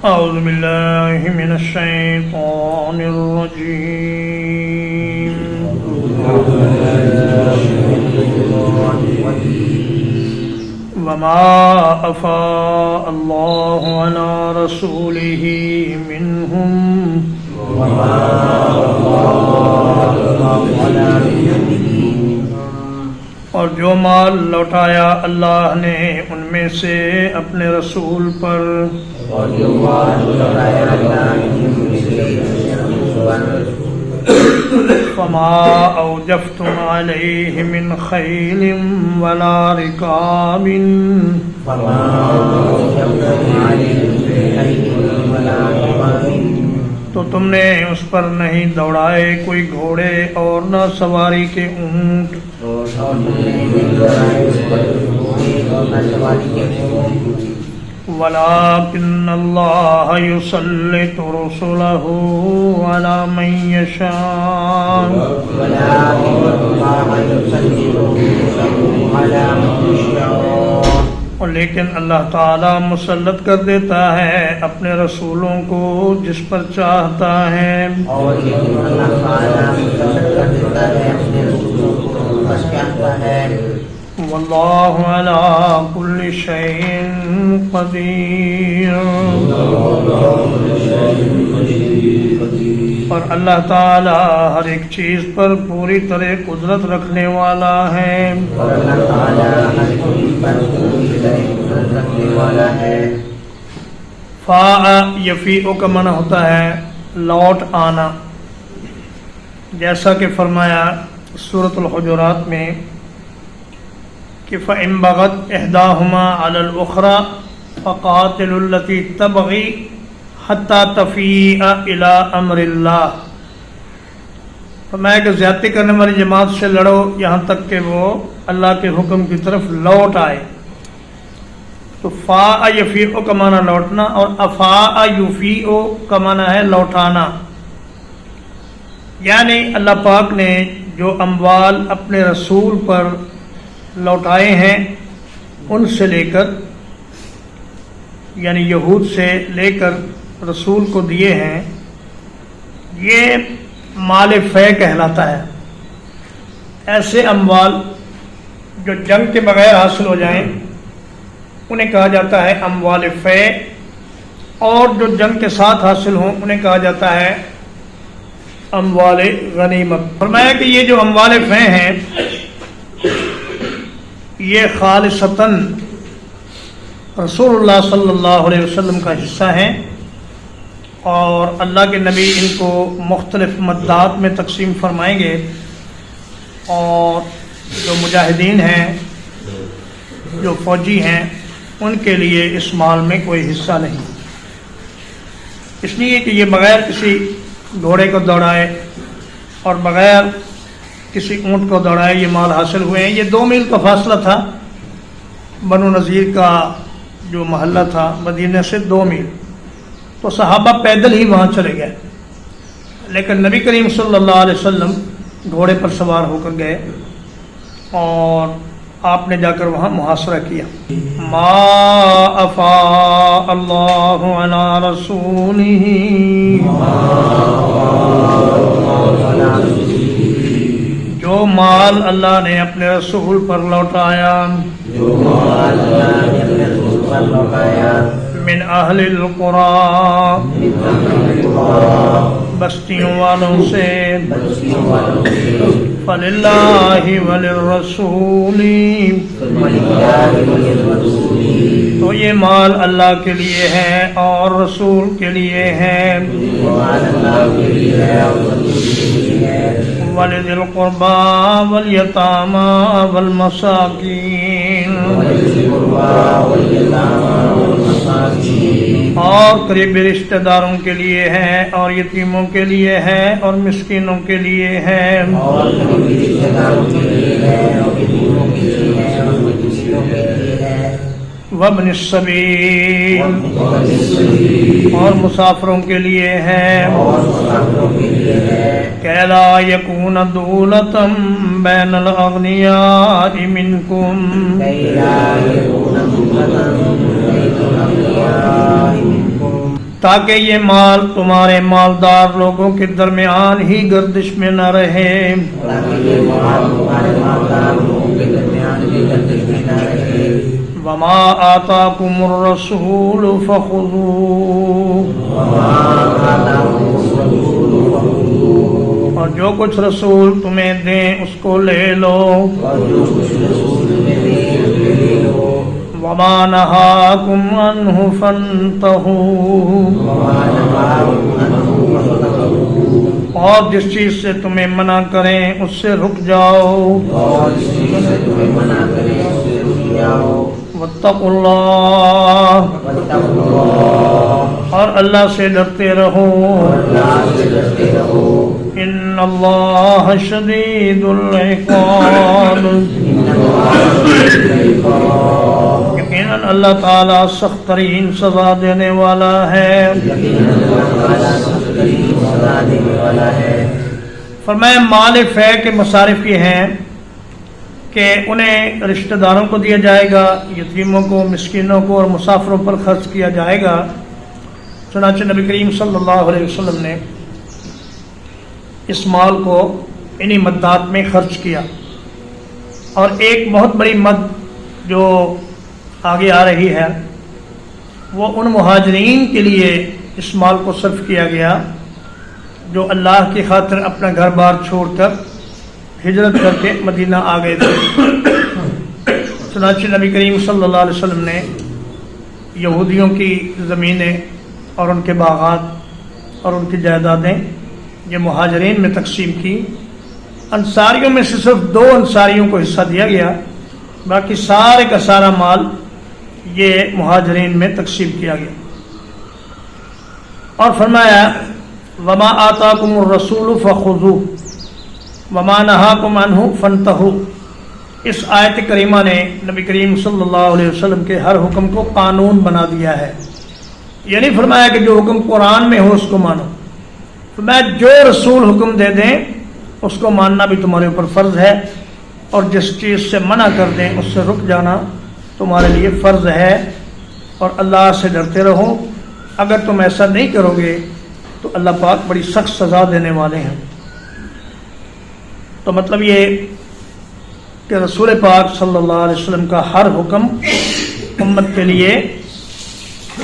أعوذ بالله من الشيطان الرجيم وما أفاء الله على رسوله منهم اور جو مال لوٹایا اللہ نے ان میں سے اپنے رسول پر فما اوجفتم علیہ من خیل ولا رکاب تو تم نے اس پر نہیں دوڑائے کوئی گھوڑے اور نہ سواری کے اونٹ وَلَٰكِنَّ اللَّهَ يُسَلِّطُ رُسُلَهُ عَلَىٰ مَن يَشَاءُ اور لیکن اللہ تعالیٰ مسلط کر دیتا ہے اپنے رسولوں کو جس پر چاہتا ہے واللہ علی کل شیء قدیر اور اللہ تعالی ہر ایک چیز پر پوری طرح قدرت رکھنے والا ہے فاء یفیء کا معنی ہوتا ہے لوٹ آنا، جیسا کہ فرمایا سورۃ الحجرات میں کہ فَإِن بَغَتْ إِحْدَاهُمَا عَلَى الْأُخْرَى فَقَاتِلُوا الَّتِي تَبْغِي حَتَّى تَفِيءَ إِلَىٰ أَمْرِ اللَّهِ، فرمایا کہ زیادتی کرنے والی جماعت سے لڑو یہاں تک کہ وہ اللہ کے حکم کی طرف لوٹ آئے۔ تو فاء یفیء کا معنی لوٹنا اور افاء یفیء کا معنی ہے لوٹانا، یعنی اللہ پاک نے جو اموال اپنے رسول پر لوٹائے ہیں ان سے لے کر، یعنی یہود سے لے کر رسول کو دیے ہیں، یہ مال فے کہلاتا ہے۔ ایسے اموال جو جنگ کے بغیر حاصل ہو جائیں انہیں کہا جاتا ہے اموال فے، اور جو جنگ کے ساتھ حاصل ہوں انہیں کہا جاتا ہے اموال غنیمت۔ فرمایا کہ یہ جو اموال فے ہیں یہ خالصتاً رسول اللہ صلی اللہ علیہ وسلم کا حصہ ہیں، اور اللہ کے نبی ان کو مختلف مدات میں تقسیم فرمائیں گے، اور جو مجاہدین ہیں، جو فوجی ہیں، ان کے لیے اس مال میں کوئی حصہ نہیں، اس لیے کہ یہ بغیر کسی گھوڑے کو دوڑائے اور بغیر کسی اونٹ کو دوڑائے یہ مال حاصل ہوئے ہیں۔ یہ 2 میل کا فاصلہ تھا، بنو نذیر کا جو محلہ تھا مدینہ سے 2 میل، تو صحابہ پیدل ہی وہاں چلے گئے، لیکن نبی کریم صلی اللہ علیہ وسلم گھوڑے پر سوار ہو کر گئے اور آپ نے جا کر وہاں محاصرہ کیا۔ ما افاء اللہ علی رسولہ، جو مال اللہ نے اپنے رسول پر لوٹایا، من اہل القرى، بستیوں والوں سے، فللہ وللرسول، تو یہ مال اللہ کے لیے ہے اور رسول کے لیے ہے، وَلِذِي الْقُرْبَى وَالْيَتَامَى وَالْمَسَاكِينِ، اور قریبی رشتہ داروں کے لیے ہے اور یتیموں کے لیے ہے اور مسکینوں کے لیے ہے، وابن السبیل، اور مسافروں کے لیے ہے، کہ لا یکون دولۃ بین الاغنیاء منکم، تاکہ یہ مال تمہارے مالدار لوگوں کے درمیان ہی گردش میں نہ رہے، وما آتاکم الرسول فخذوه، اور جو کچھ رسول تمہیں دیں اس کو لے لو، وما نہاکم عنہ فانتہوا، اور جس چیز سے تمہیں منع کریں اس سے رک جاؤ، واتقوا اللہ، اور اللہ سے ڈرتے رہو، ان اللہ شدید العقاب، یقیناً اللہ تعالیٰ سخت ترین سزا دینے والا ہے۔ فرمایا مال فے کے مصارف یہ ہیں کہ انہیں رشتہ داروں کو دیا جائے گا، یتیموں کو، مسکینوں کو اور مسافروں پر خرچ کیا جائے گا۔ چنانچہ نبی کریم صلی اللہ علیہ وسلم نے اس مال کو انہی مدات میں خرچ کیا۔ اور ایک بہت بڑی مد جو آگے آ رہی ہے وہ ان مہاجرین کے لیے اس مال کو صرف کیا گیا جو اللہ کی خاطر اپنا گھر بار چھوڑ کر ہجرت کر کے مدینہ آ گئے تھے۔ چنانچہ نبی کریم صلی اللہ علیہ وسلم نے یہودیوں کی زمینیں اور ان کے باغات اور ان کی جائیدادیں یہ مہاجرین میں تقسیم کی۔ انصاریوں میں سے صرف 2 انصاریوں کو حصہ دیا گیا، باقی سارے کا سارا مال یہ مہاجرین میں تقسیم کیا گیا۔ اور فرمایا وما آتاکم الرسول فخذوه وما نہاکم عنہ فانتہوا۔ اس آیت کریمہ نے نبی کریم صلی اللہ علیہ وسلم کے ہر حکم کو قانون بنا دیا ہے، یہ نہیں فرمایا کہ جو حکم قرآن میں ہو اس کو مانو، فرمایا جو رسول حکم دے دیں اس کو ماننا بھی تمہارے اوپر فرض ہے، اور جس چیز سے منع کر دیں اس سے رک جانا تمہارے لیے فرض ہے، اور اللہ سے ڈرتے رہو۔ اگر تم ایسا نہیں کرو گے تو اللہ پاک بڑی سخت سزا دینے والے ہیں۔ تو مطلب یہ کہ رسول پاک صلی اللہ علیہ وسلم کا ہر حکم امت کے لیے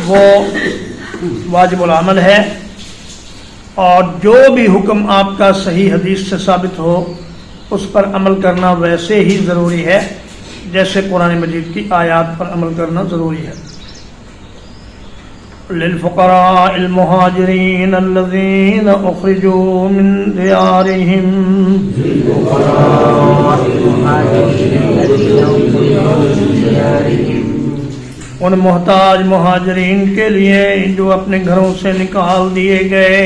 وہ واجب العمل ہے، اور جو بھی حکم آپ کا صحیح حدیث سے ثابت ہو اس پر عمل کرنا ویسے ہی ضروری ہے جیسے قرآن مجید کی آیات پر عمل کرنا ضروری ہے۔ للفقراء المہاجرین الذین اخرجوا من دیارہم، ان محتاج مہاجرین کے لیے جو اپنے گھروں سے نکال دیے گئے،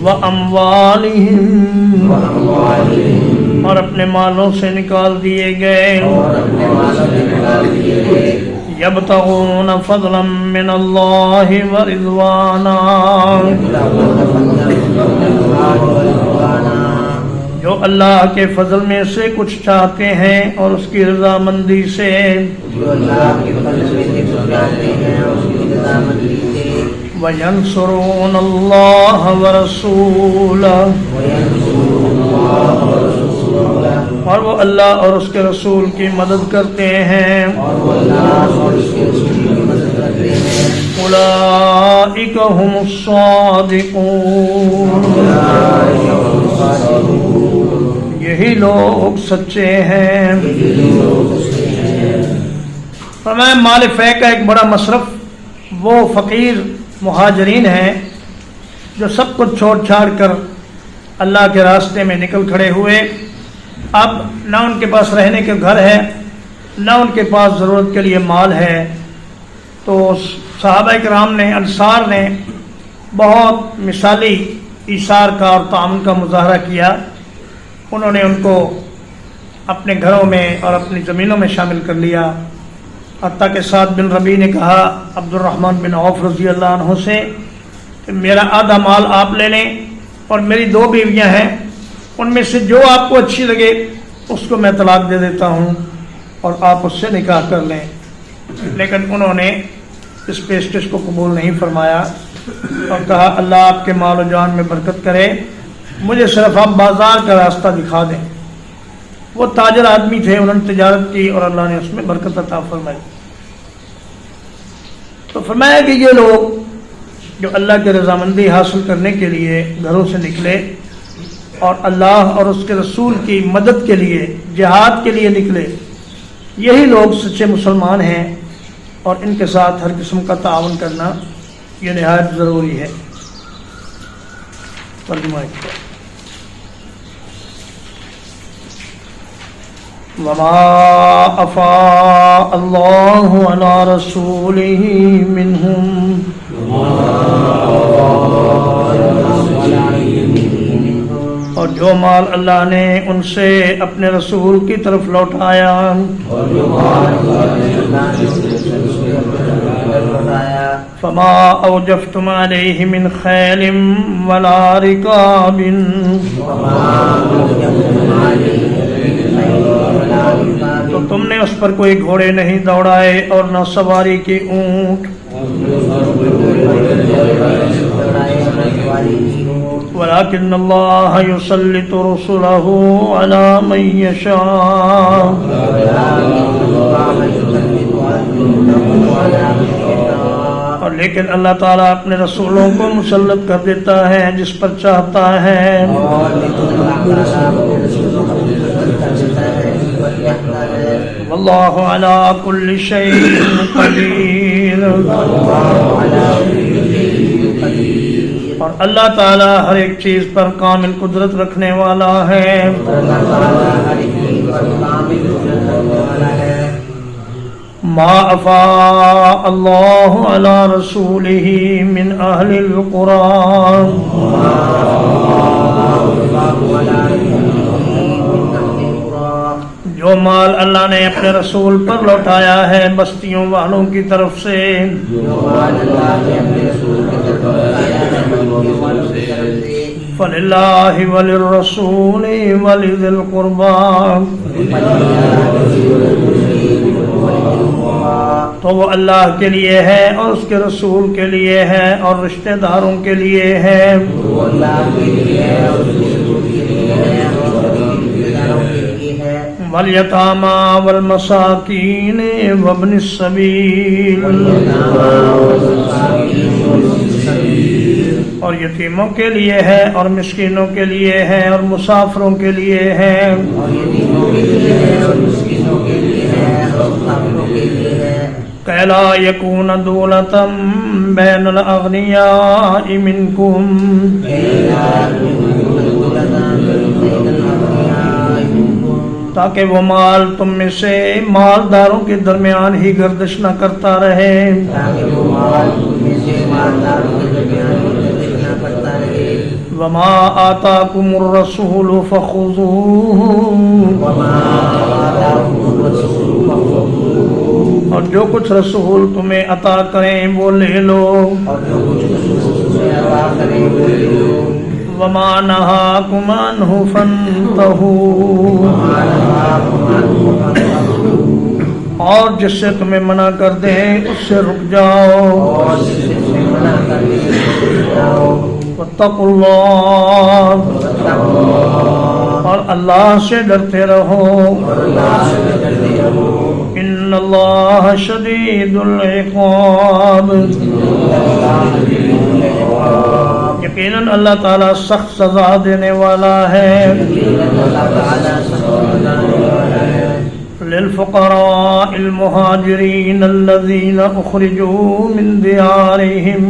وَأَمْوَالِهِمْ، اور اپنے مالوں سے نکال دیے گئے، يَبْتَغُونَ فَضْلًا مِّنَ اللَّهِ وَرِضْوَانًا، جو اللہ کے فضل میں سے کچھ چاہتے ہیں اور اس کی رضامندی سے، وَيَنْصُرُونَ اللَّهَ وَرَسُولَهُ، اور وہ اللہ اور اس کے رسول کی مدد کرتے ہیں، اولئک هم الصادقون، یہی لوگ سچے ہیں۔ فرمایا مال فے کا ایک بڑا مصرف وہ فقیر مہاجرین ہیں جو سب کچھ چھوڑ چھاڑ کر اللہ کے راستے میں نکل کھڑے ہوئے۔ اب نہ ان کے پاس رہنے کے گھر ہے، نہ ان کے پاس ضرورت کے لیے مال ہے، تو صحابہ کرام نے، انصار نے بہت مثالی ایثار کا اور تعاون کا مظاہرہ کیا۔ انہوں نے ان کو اپنے گھروں میں اور اپنی زمینوں میں شامل کر لیا، حتیٰ کہ سعد بن ربیع نے کہا عبد الرحمن بن عوف رضی اللہ عنہ سے کہ میرا آدھا مال آپ لے لیں، اور میری 2 بیویاں ہیں، ان میں سے جو آپ کو اچھی لگے اس کو میں طلاق دے دیتا ہوں اور آپ اس سے نکاح کر لیں۔ لیکن انہوں نے اس پیشکش کو قبول نہیں فرمایا اور کہا اللہ آپ کے مال و جان میں برکت کرے، مجھے صرف آپ بازار کا راستہ دکھا دیں۔ وہ تاجر آدمی تھے، انہوں نے تجارت کی اور اللہ نے اس میں برکت عطا فرمائی۔ تو فرمایا کہ یہ لوگ جو اللہ کی رضامندی حاصل کرنے کے لیے گھروں سے نکلے اور اللہ اور اس کے رسول کی مدد کے لیے جہاد کے لیے نکلے، یہی لوگ سچے مسلمان ہیں، اور ان کے ساتھ ہر قسم کا تعاون کرنا یہ نہایت ضروری ہے۔ ترجمہ وما افاء اللہ علی رسولہ منہم، اور جو مال اللہ نے ان سے اپنے رسول کی طرف لوٹایا، فما اوجفتم علیہ من خیل ولا رکاب، تو تم نے اس پر کوئی گھوڑے نہیں دوڑائے اور نہ سواری کی اونٹ، ولكن اللہ یسلط رسلہ علی من یشاء، اور لیکن اللہ تعالیٰ اپنے رسولوں کو مسلط کر دیتا ہے جس پر چاہتا ہے، واللہ علی کل شیء قدیر، اور اللہ تعالیٰ ہر ایک چیز پر کامل قدرت رکھنے والا ہے۔ ما افاء اللہ علی رسولہ من اہل القرآن، جو مال اللہ نے اپنے رسول پر لوٹایا ہے بستیوں والوں کی طرف سے، فللہ وللرسول ولذی القربى، تو وہ اللہ کے لیے ہے اور اس کے رسول کے لیے ہے اور رشتہ داروں کے لیے ہے، والیتامی والمساکین وابن السبیل، اور یتیموں کے لیے ہے اور مسکینوں کے لیے ہے اور مسافروں کے لیے ہے، کہ لا یکون دولۃ بین الاغنیاء منکم، تاکہ وہ مال تم میں سے مالداروں کے درمیان ہی گردش نہ کرتا رہے، وما آتاکم الرسول فخذوہ، اور جو کچھ رسول تمہیں عطا کریں وہ لے لو، وما نہاکم عنہ فانتہوا، اور جس سے تمہیں منع کر دے اس سے رک جاؤ، واتقوا اللہ، اور اللہ سے ڈرتے رہو، ان اللہ شدید العقاب، یقیناً اللہ تعالیٰ سخت سزا دینے والا ہے۔ للفقراء المہاجرین الذین اخرجوا من دیارہم،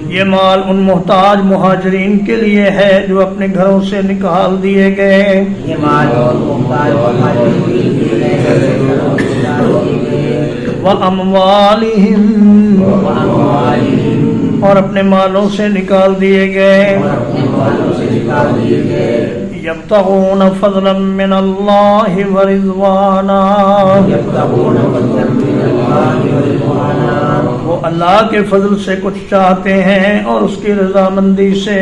یہ مال ان محتاج مہاجرین کے لیے ہے جو اپنے گھروں سے نکال دیے گئے، وَأَمْوَالِهِمْ، اور اپنے مالوں سے نکال دیے گئے، یبتغون فضلا من اللہ ورضوانا، وہ اللہ کے فضل سے کچھ چاہتے ہیں اور اس کی رضامندی سے،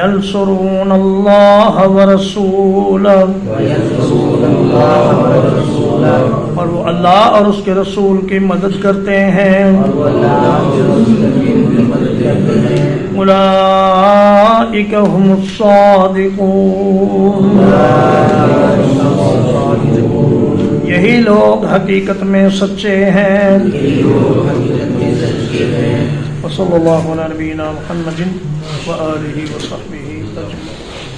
وَيَنْصُرُونَ اللَّهَ وَرَسُولَهُ اور وہ اللہ اور اس کے رسول کی مدد کرتے ہیں. اولئک هم الصادقون یہی لوگ حقیقت میں سچے ہیں. وصلی اللہ علی نبینا محمد وآلہ وصحبہ اجمعین.